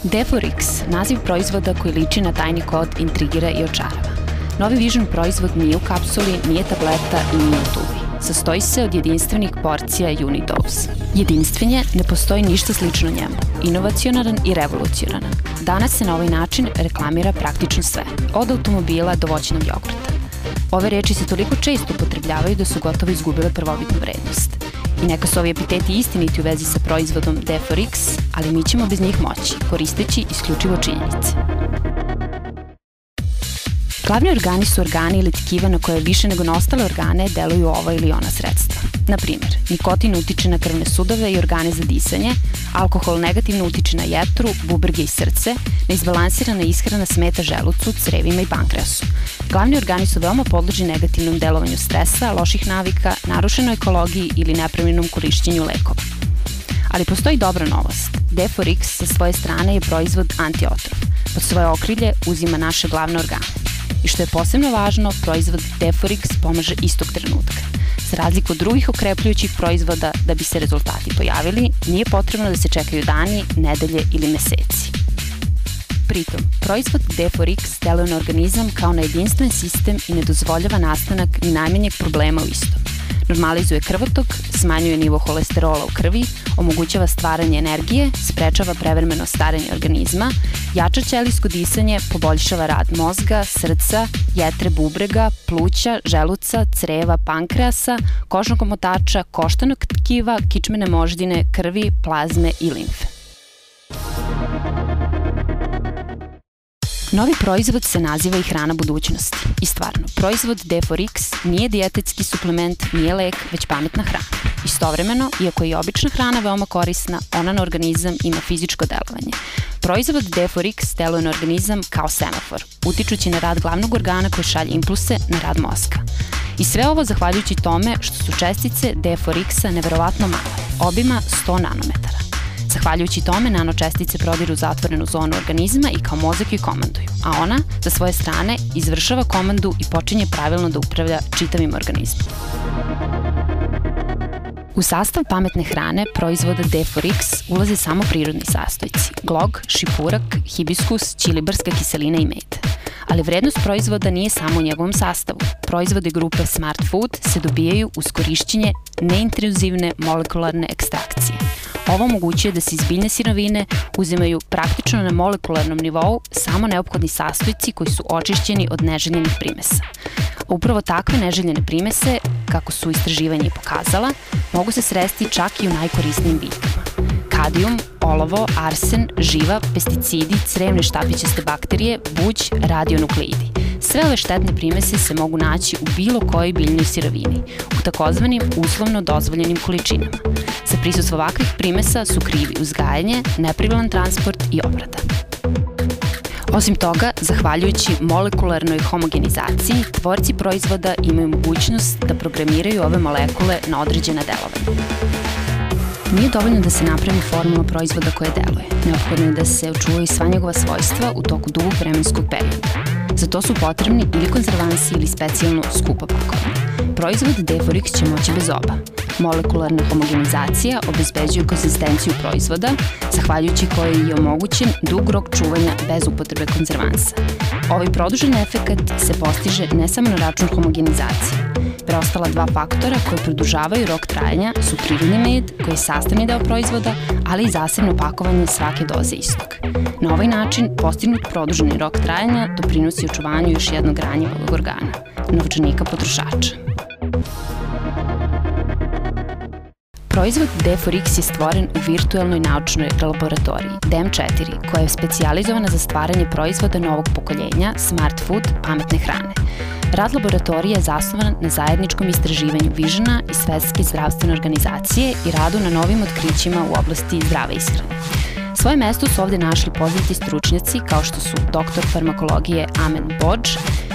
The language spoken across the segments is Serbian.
D4X, naziv proizvoda koji liči na tajni kod, intrigira i očarava. Novi Vision proizvod nije u kapsuli, nije tableta i nije u tubi. Sastoji se od jedinstvenih porcija Unidose. Jedinstven je, ne postoji ništa slično njemu. Inovacionaran i revolucionaran. Danas se na ovaj način reklamira praktično sve, od automobila do voćnog jogurta. Ove reči se toliko često upotrebljavaju da su gotovo izgubile prvobitnu vrednost. I neka su ovi epiteti istiniti u vezi sa proizvodom D4X, ali mi ćemo bez njih moći, koristeći isključivo činjenice. Glavni organi su organi ili tkiva na koje više nego na ostale organe deluju ova ili ona sredstva. Na primjer, nikotin utiče na krvne sudove i organe za disanje, alkohol negativno utiče na jetru, bubrege i srce, neizbalansirana ishrana smeta želucu, crevima i pankreasu. Glavni organi su veoma podložni negativnom delovanju stresa, loših navika, narušenoj ekologiji ili nepravilnom korišćenju lekova. Ali postoji dobra novost. D4X sa svoje strane je proizvod antiotrov. Pod svoje okrilje uzima naše glavne organe. I što je posebno važno, proizvod D4X pomaže istog trenutka. Za razliku od drugih okrepljujućih proizvoda, da bi se rezultati pojavili, nije potrebno da se čekaju dani, nedelje ili meseci. Pritom, proizvod D4X deluje na organizam kao na jedinstven sistem i ne dozvoljava nastanak ni najmanjeg problema u istom. Normalizuje krvotok, smanjuje nivo holesterola u krvi, omogućava stvaranje energije, sprečava prevremeno starenje organizma, jača ćelijsko disanje, poboljšava rad mozga, srca, jetre, bubrega, pluća, želuca, creva, pankreasa, kožnog omotača, koštanog tkiva, kičmene moždine, krvi, plazme i limfe. Novi proizvod se naziva i hrana budućnosti. I stvarno, proizvod D4X nije dijetetski suplement, nije lek, već pametna hrana. Istovremeno, iako je i obična hrana veoma korisna, ona na organizam ima fizičko delovanje. Proizvod D4X deluje na organizam kao semafor, utičući na rad glavnog organa koji šalje impulse na rad mozga. I sve ovo zahvaljujući tome što su čestice D4X-a neverovatno male, obima 100 nanometara. Zahvaljujući tome, nanočestice prodiru zatvorenu zonu organizma i kao mozak joj komanduju, a ona, sa svoje strane, izvršava komandu i počinje pravilno da upravlja čitavim organizmom. U sastav pametne hrane proizvoda D4X ulaze samo prirodni sastojci, glog, šipurak, hibiskus, ćilibarska kiselina i med. Ali vrednost proizvoda nije samo u njegovom sastavu. Proizvode grupe Smart Food se dobijaju uz korišćenje neintruzivne molekularne ekstrakcije. Ovo omogućuje da se iz biljne sirovine uzimaju praktično na molekularnom nivou samo neophodni sastojci koji su očišćeni od neželjenih primesa. Upravo takve neželjene primese, kako su istraživanja i pokazala, mogu se sresti čak i u najkorisnijim biljkama. Kadijum, olovo, arsen, živa, pesticidi, crevne štapićaste bakterije, buđ, radionukleidi. Sve ove štetne primese se mogu naći u bilo kojoj biljnoj sirovini, u takozvanim uslovno dozvoljenim količinama. Za prisustvo ovakvih primesa su krivi uzgajanje, nepravilan transport i obrada. Osim toga, zahvaljujući molekularnoj homogenizaciji, tvorci proizvoda imaju mogućnost da programiraju ove molekule na određena delovanja. Nije dovoljno da se napravi formula proizvoda koje deluje. Neophodno je da se očuvaju sva njegova svojstva u toku dugog vremenskog perioda. Za to su potrebni ili konzervansi ili specijalno skupo pakovanje. Proizvod D4X će moći bez oba. Molekularna homogenizacija obezbeđuje konzistenciju proizvoda, zahvaljujući kojoj je omogućen dug rok čuvanja bez upotrebe konzervansa. Ovaj produžen efekat se postiže ne samo na račun homogenizacije. Preostala dva faktora koji produžavaju rok trajanja su prirodni med, koji je sastavni deo proizvoda, ali i zasebno pakovanje svake doze istog. Na ovaj način postignut produženi rok trajanja doprinosi očuvanju još jednog ranjivog organa, novčanika potrošača. Proizvod D4X je stvoren u virtuelnoj naučnoj laboratoriji DEM4, koja je specijalizovana za stvaranje proizvoda novog pokoljenja Smart Food pametne hrane. Rad laboratorije je zasnovan na zajedničkom istraživanju Visiona i Svetske zdravstvene organizacije i radu na novim otkrićima u oblasti zdrave ishrane. Svoje mesto su ovde našli poznati stručnjaci kao što su doktor farmakologije Amen Bodž,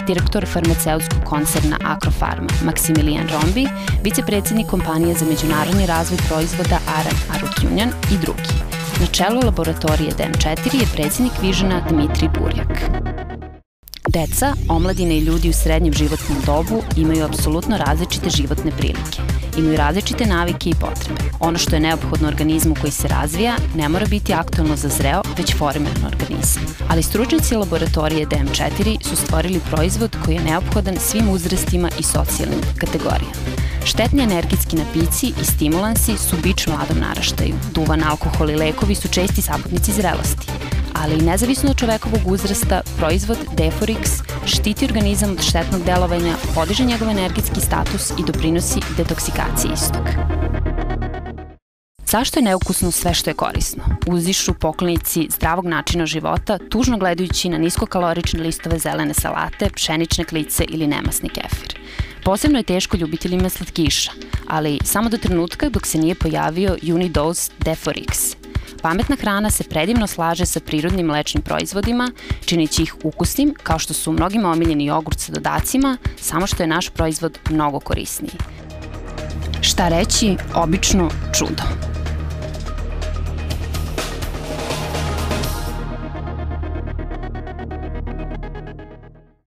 direktor farmaceutskog koncerna Agrofarma Maksimilijan Rombi, vicepredsednik kompanije za međunarodni razvoj proizvoda Aran Arutyunjan i drugi. Na čelu laboratorije DEM4 je predsednik Visiona Dmitrij Burjak. Deca, omladine i ljudi u srednjem životnom dobu imaju apsolutno različite životne prilike. imaju različite navike i potrebe. Ono što je neophodno organizmu koji se razvija ne mora biti aktualno za zreo, već formiran organizam. Ali stručnjaci laboratorije DM4 su stvorili proizvod koji je neophodan svim uzrastima i socijalnim kategorijama. Štetni energetski napici i stimulansi su bič mladom naraštaju. Duvan, alkohol i lekovi su česti saputnici zrelosti. Ali nezavisno od čovekovog uzrasta, proizvod Deforix štiti organizam od štetnog delovanja, podiže njegov energetski status i doprinosi detoksikaciji istog. Zašto je neukusno sve što je korisno? Uzdišu poklonici zdravog načina života, tužno gledajući na niskokalorične listove zelene salate, pšenične klice ili nemasni kefir. Posebno je teško ljubiteljima slatkiša, ali samo do trenutka dok se nije pojavio Unidose Deforix. Pametna hrana se predivno slaže sa prirodnim mlečnim proizvodima, činići ih ukusnim, kao što su mnogima omiljeni jogurt sa dodacima, samo što je naš proizvod mnogo korisniji. Šta reći, obično čudo.